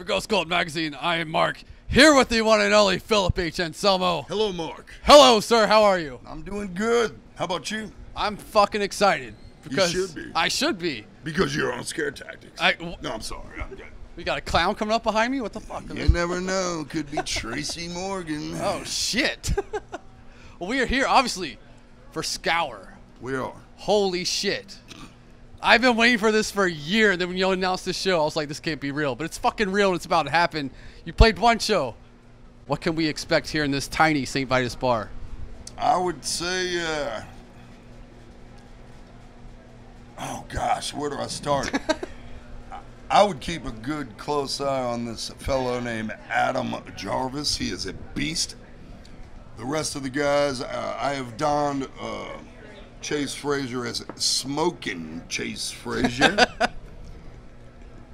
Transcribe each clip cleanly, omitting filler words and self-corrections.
for Ghost Cult Magazine. I am Mark, here with the one and only Philip H. Anselmo. Hello, Mark. Hello, sir. How are you? I'm doing good. How about you? I'm fucking excited. Because You should be. I should be. Because you're on Scare Tactics. No, I'm sorry. We got a clown coming up behind me? What the fuck? You never know. Could be Tracy Morgan. Oh, shit. Well, we are here, obviously, for Scour. We are. Holy shit. I've been waiting for this for a year, and then when you announced this show, I was like, this can't be real. But it's fucking real, and it's about to happen. You played one show. What can we expect here in this tiny St. Vitus bar? I would say, oh gosh, where do I start? I would keep a good close eye on this fellow named Adam Jarvis. He is a beast. The rest of the guys, I have donned Chase Frazier as smoking Chase Frazier.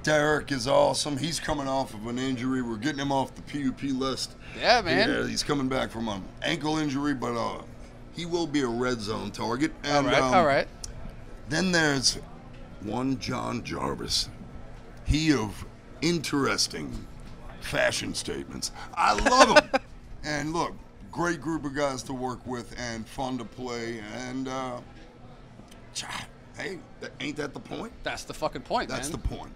Derek is awesome. He's coming off of an injury. We're getting him off the PUP list. Yeah, man. Yeah, he's coming back from an ankle injury, but he will be a red zone target. And, all right. Then there's one John Jarvis. He of interesting fashion statements. I love him. And look, great group of guys to work with and fun to play. And, hey, ain't that the point? That's the fucking point, That's man. the point.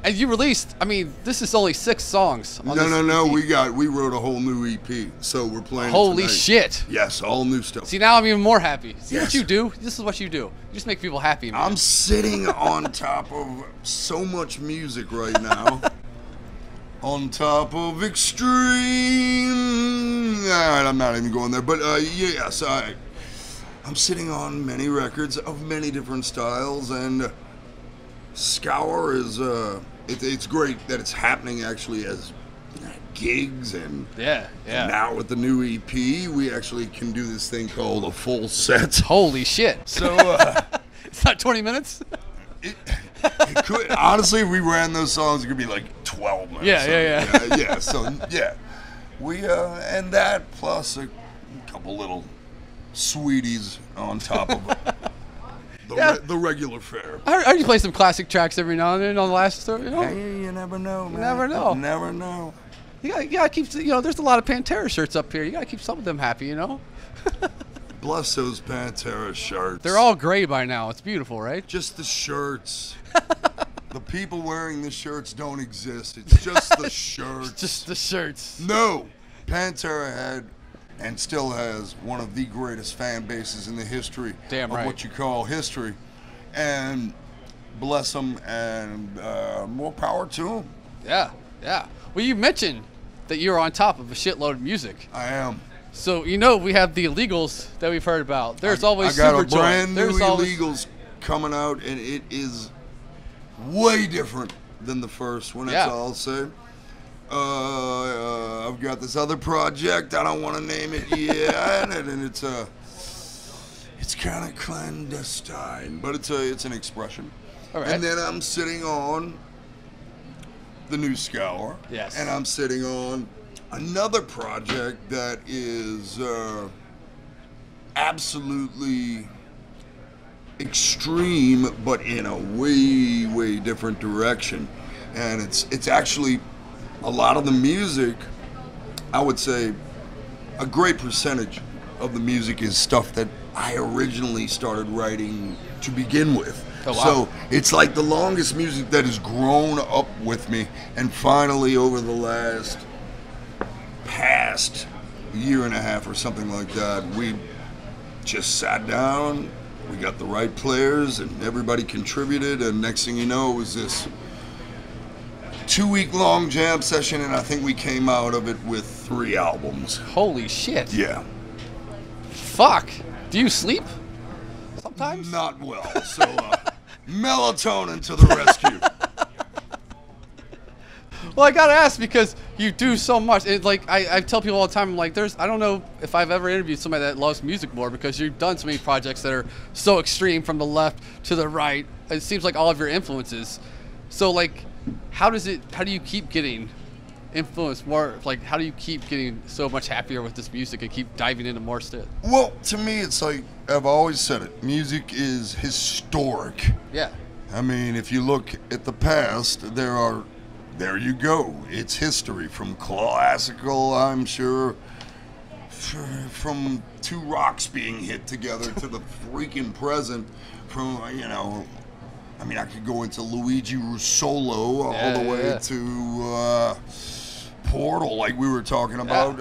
And you released, I mean, this is only 6 songs. On No. EP. We wrote a whole new EP, so we're playing. Holy tonight. shit. Yes, all new stuff. See, now I'm even more happy. See Yes. what you do? This is what you do. You just make people happy, man. I'm sitting on top of so much music right now. On top of extreme. All right, I'm not even going there. But yes, I'm sitting on many records of many different styles, and Scour is. It's great that it's happening actually as gigs and Yeah. now with the new EP, we actually can do this thing called a full set. Holy shit. So. It's not 20 minutes? It could, honestly, if we ran those songs, it could be like 12 minutes. Yeah. So, yeah. We, and that plus a couple little sweeties on top of the regular fare. I heard you play some classic tracks every now and then on the last story, you know? Hey, you never know, man. Never know. Never know. You gotta keep, you know, there's a lot of Pantera shirts up here. You gotta keep some of them happy, you know? Bless those Pantera shirts. They're all gray by now. It's beautiful, right? Just the shirts. The people wearing the shirts don't exist. It's just the shirts. Just the shirts. No. Pantera had and still has one of the greatest fan bases in the history Damn of right. what you call history. And bless them, and more power to them. Yeah. Well, you mentioned that you're on top of a shitload of music. I am. So, you know, we have the Illegals that we've heard about. There's always I got Superjoy. a brand new There's always Illegals coming out, and it is way different than the first one. That's Yeah. all I'll say. I've got this other project. I don't want to name it yet, and it's kind of clandestine, but it's an expression. All right. And then I'm sitting on the new Scour. Yes. And I'm sitting on another project that is absolutely extreme, but in a way different direction. And it's actually a lot of the music, I would say a great percentage of the music is stuff that I originally started writing to begin with. Oh, wow. So it's like the longest music that has grown up with me, and finally over the past year and a half or something like that, we just sat down, we got the right players, and everybody contributed, and next thing you know, it was this 2-week long jam session, and I think we came out of it with 3 albums. Holy shit. Yeah. Fuck. Do you sleep? Sometimes? Not well. So, melatonin to the rescue. Well, I gotta ask because you do so much. It's like I tell people all the time, I'm like, I don't know if I've ever interviewed somebody that loves music more because you've done so many projects that are so extreme from the left to the right. It seems like all of your influences. So like, how do you keep getting influenced more? Like, how do you keep getting so much happier with this music and keep diving into more stuff? Well, to me, it's like I've always said it. Music is historic. Yeah. I mean, if you look at the past, there you go. It's history from classical, I'm sure, from 2 rocks being hit together to the freaking present. From, you know, I mean, I could go into Luigi Russolo all the way to Portal, like we were talking about.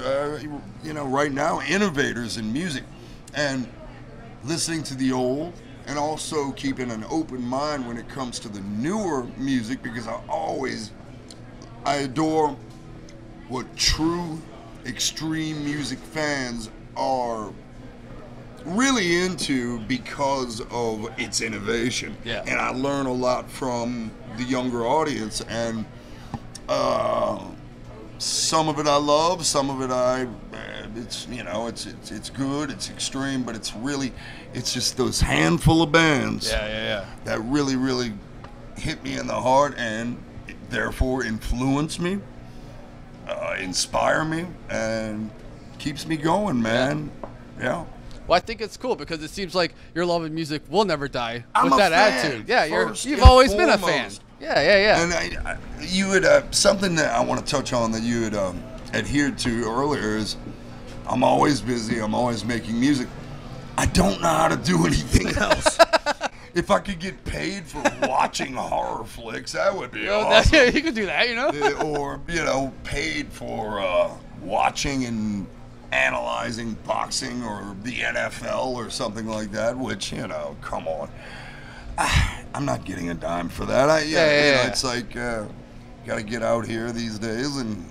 You know, right now, innovators in music. And listening to the old, and also keeping an open mind when it comes to the newer music, because I adore what true extreme music fans are really into because of its innovation. Yeah. And I learn a lot from the younger audience, and some of it I love, some of it it's, you know, it's good, it's extreme, but it's just those handful of bands that really hit me in the heart and therefore influence me, inspire me, and keeps me going, man. Yeah. Well, I think it's cool because it seems like your love of music will never die I'm with a that fan, attitude. Yeah, first you've and always been a fan. foremost. Yeah. And you had something that I want to touch on that you had adhered to earlier is I'm always busy. I'm always making music. I don't know how to do anything else. If I could get paid for watching horror flicks, that would be awesome. You could do that, you know? Or, you know, paid for watching and analyzing boxing or the NFL or something like that, which, you know, come on. I'm not getting a dime for that. You know, it's like, got to get out here these days and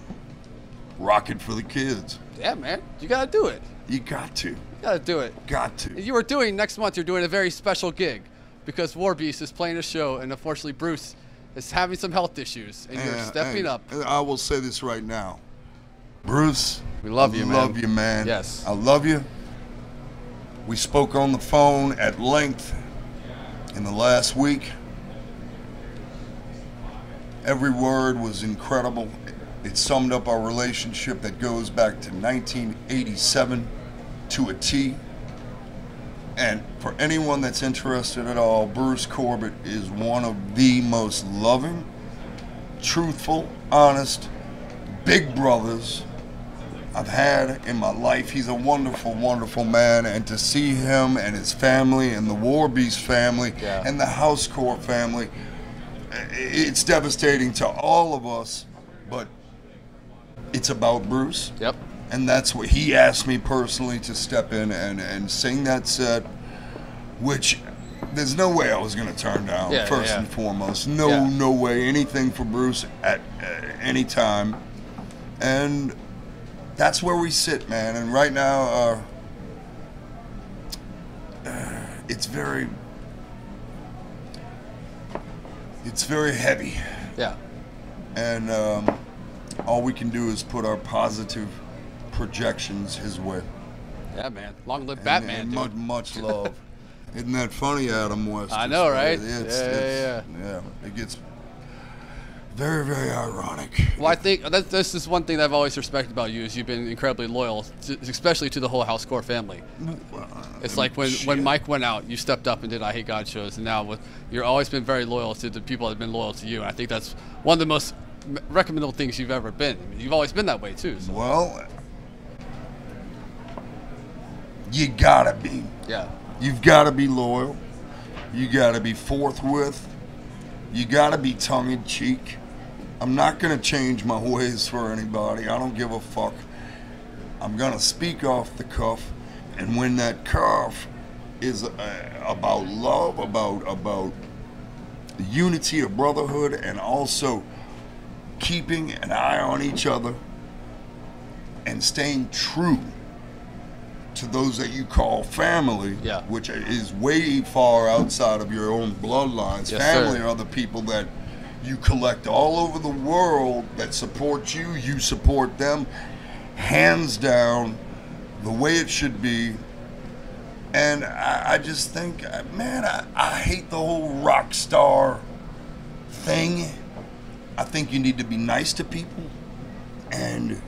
rock it for the kids. Yeah, man. You got to do it. You got to. You got to do it. Got to. Next month, you're doing a very special gig because Warbeast is playing a show, and unfortunately, Bruce is having some health issues, and you're stepping up. I will say this right now. Bruce, we love you, man. I love you, man. Yes. I love you. We spoke on the phone at length in the last week. Every word was incredible. It summed up our relationship that goes back to 1987 to a T. And for anyone that's interested at all, Bruce Corbett is one of the most loving, truthful, honest, big brothers I've had in my life. He's a wonderful, wonderful man, and to see him and his family and the Warbeast family and the Housecore family, it's devastating to all of us, but it's about Bruce. Yep. And that's what he asked me personally to step in and sing that set, which there's no way I was going to turn down, first and foremost. No way. Anything for Bruce at any time. And that's where we sit, man. And right now, it's very heavy. Yeah. And all we can do is put our positive projections his way. Yeah, man. Long live Batman, and much love. Isn't that funny, Adam West? I know, right? Yeah. It gets very, very ironic. Well, I think this is one thing that I've always respected about you is you've been incredibly loyal, especially to the whole Housecore family. It's like when Mike went out, you stepped up and did I Hate God shows, and now you've always been very loyal to the people that have been loyal to you. And I think that's one of the most recommendable things you've ever been. I mean, you've always been that way too. So. Well, you gotta be. Yeah. You've gotta be loyal. You gotta be forthwith. You gotta be tongue-in-cheek. I'm not gonna change my ways for anybody. I don't give a fuck. I'm gonna speak off the cuff, and when that cuff is about love, about the unity of brotherhood, and also keeping an eye on each other and staying true to those that you call family, Yeah. which is way far outside of your own bloodlines. Yes, Family sir. are the people that you collect all over the world that support you. You support them. Hands down, the way it should be. And I just think, man, I hate the whole rock star thing. I think you need to be nice to people and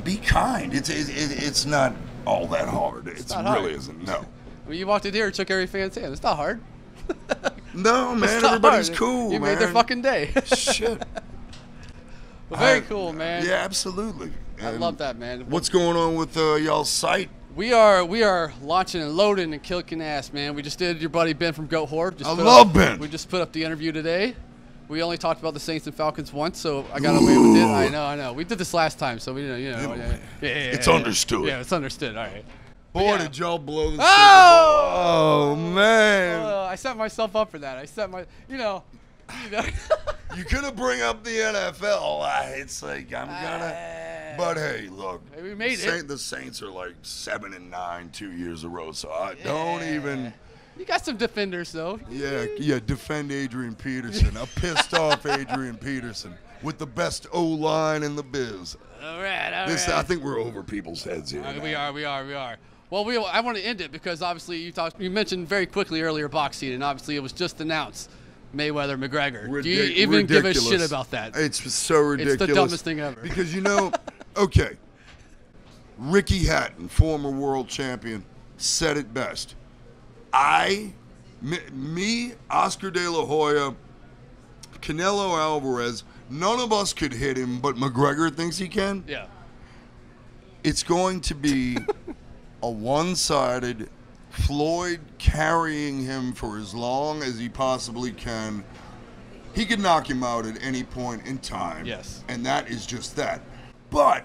be kind. It's not all that hard. It not really hard. isn't. No. When you walked in here and shook every fan's hand, it's not hard. No, man. It's not Everybody's hard. cool, You man. made their fucking day. Shit. Well, very cool, man. Yeah, absolutely. I And love that, man. What's going on with y'all's site? We are launching and loading and kicking ass, man. We just did your buddy Ben from Goat Horde. I love Ben. We just put up the interview today. We only talked about the Saints and Falcons once, so I got away with it. I know. We did this last time, so we, It's understood. Yeah, it's understood. All right. Boy, yeah. did y'all blow the Oh! Oh, man. I set myself up for that. You could have bring up the NFL. It's like, I'm gonna. But hey, look. Hey, we made it. The Saints are like 7-9 2 years in a row, so I don't even. You got some defenders, though. Yeah, defend Adrian Peterson. A pissed off Adrian Peterson with the best O-line in the biz. All right. I think we're over people's heads here. We are. Well, I want to end it because obviously you mentioned very quickly earlier boxing, and obviously it was just announced Mayweather McGregor. Do you even give a shit about that? It's so ridiculous. It's the dumbest thing ever. Because okay, Ricky Hatton, former world champion, said it best. Me, Oscar De La Hoya, Canelo Alvarez, none of us could hit him, but McGregor thinks he can. Yeah. It's going to be a one-sided Floyd carrying him for as long as he possibly can. He could knock him out at any point in time. Yes. And that is just that. But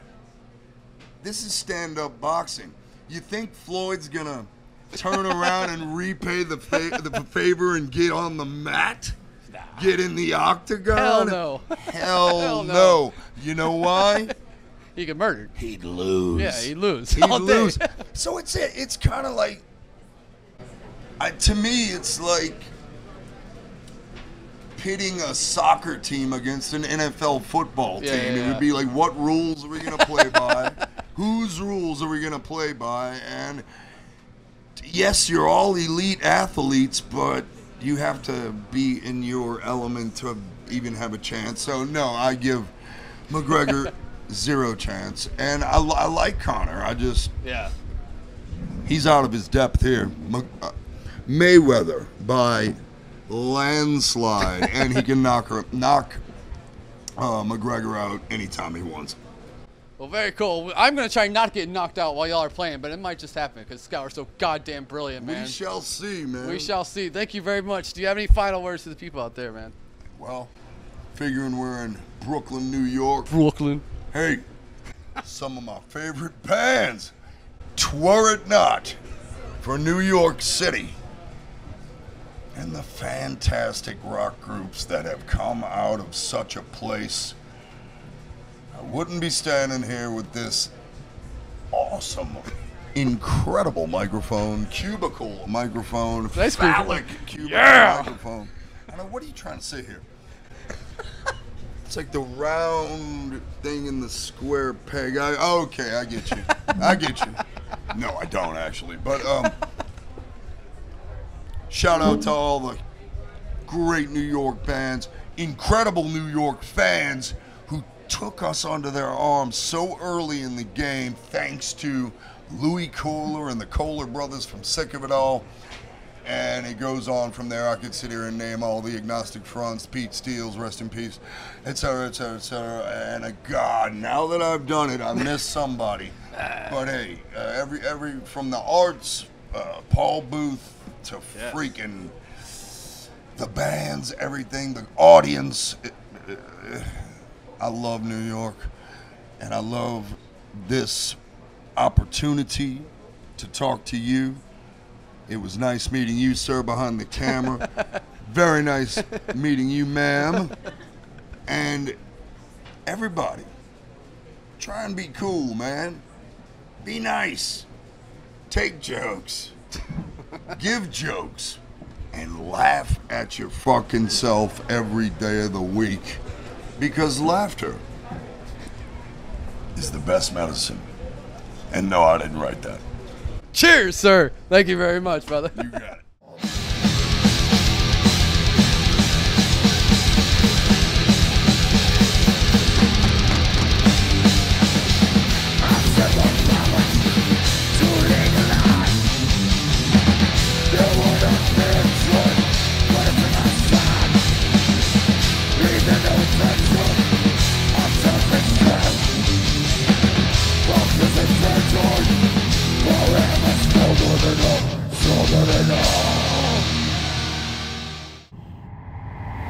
this is stand-up boxing. You think Floyd's going to turn around and repay the favor and get on the mat? Nah. Get in the octagon? Hell no. Hell Hell no. no. You know why? He get murdered. He'd lose. Yeah, he'd lose. He'd all day. lose. So it's kind of like, to me, it's like pitting a soccer team against an NFL football team. It would be like, what rules are we going to play by? Whose rules are we going to play by? And yes, you're all elite athletes, but you have to be in your element to even have a chance. So, no, I give McGregor zero chance. And I like Conor. He's out of his depth here. Mayweather by landslide, and he can knock McGregor out anytime he wants. Well, very cool. I'm going to try not to get knocked out while y'all are playing, but it might just happen because Scout are so goddamn brilliant, man. We shall see, man. We shall see. Thank you very much. Do you have any final words to the people out there, man? Well, figuring we're in Brooklyn, New York. Brooklyn. Hey, some of my favorite bands. Twere It Not for New York City. And the fantastic rock groups that have come out of such a place. I wouldn't be standing here with this awesome, incredible microphone, cubicle microphone, Nice phallic cubicle Yeah. microphone. I know, what are you trying to say here? It's like the round thing in the square peg. Okay, I get you. I get you. No, I don't actually. But shout out to all the great New York bands, incredible New York fans who took us under their arms so early in the game, thanks to Louis Kohler and the Kohler brothers from Sick of It All. And it goes on from there. I could sit here and name all the Agnostic Fronts, Pete Steele's, rest in peace, etc., etc., etc. And God, now that I've done it, I miss somebody. But hey, every from the arts, Paul Booth to freaking the bands, everything, the audience. I love New York, and I love this opportunity to talk to you. It was nice meeting you, sir, behind the camera. Very nice meeting you, ma'am. And everybody, try and be cool, man. Be nice. Take jokes. Give jokes. And laugh at your fucking self every day of the week. Because laughter is the best medicine. And no, I didn't write that. Cheers, sir. Thank you very much, brother. You got it.